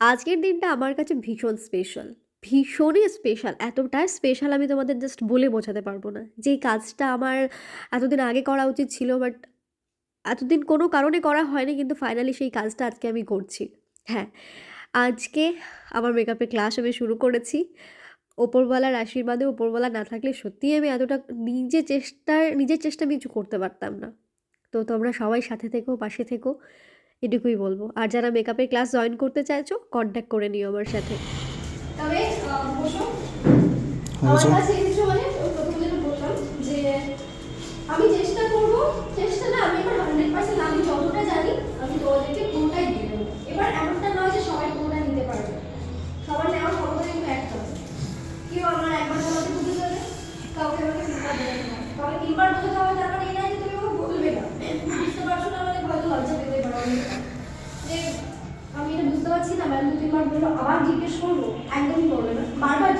আজকের দিনটা আমার কাছে ভীষণ স্পেশাল। ভীষণই স্পেশাল। এতটাই স্পেশাল আমি তোমাদের জাস্ট বলে বোঝাতে পারবো না। যেই কাজটা আমার এতদিন আগে করা উচিত ছিল বাট এতদিন কোনো কারণে করা হয়নি কিন্তু ফাইনালি সেই কাজটা আজকে আমি করছি। হ্যাঁ, আজকে আমার মেকআপের ক্লাস আমি শুরু করেছি। ওপরওয়ালার আশীর্বাদে ওপরওয়ালা না থাকলে সত্যিই আমি এতটা নিজের চেষ্টা আমি কিছু করতে পারতাম না। তো তোমরা সবাই সাথে থেকো, পাশে থেকো এটুকুই বলবো। আর যারা মেকআপের ক্লাস জয়েন করতে চাইছো কনট্যাক্ট করে নিও আমার সাথে। তবে বসো। আমার কাছে এসেছো মানে প্রথমে যেটা বললাম যে আমি চেষ্টা করব, চেষ্টা না আমি আমার 100% আমি যতটা জানি আমি তোমাদেরকে পুরোটাই দিয়ে দেবো। এবার এমনটা নয় যে সবাই পুরোটা নিতে পারবে, সবার নেওয়ার ক্ষমতা কিন্তু একটা। কেউ আমার একবার বলাতে বুঝে যাবে, কাউকে আমাকে তিনবার বোঝাতে হবে। তবে তিনবার বোঝাতে হবে তার মানে এই নয় যে তুমি আমাকে বলবে না, বুঝতে পারছো না মানে হয়তো লজ্জা পেতে পারো যে আমি এটা বুঝতে পারছি না, ম্যাম দু তিনবার বললো আবার জিজ্ঞেস করবো, একদমই করবে না। বারবার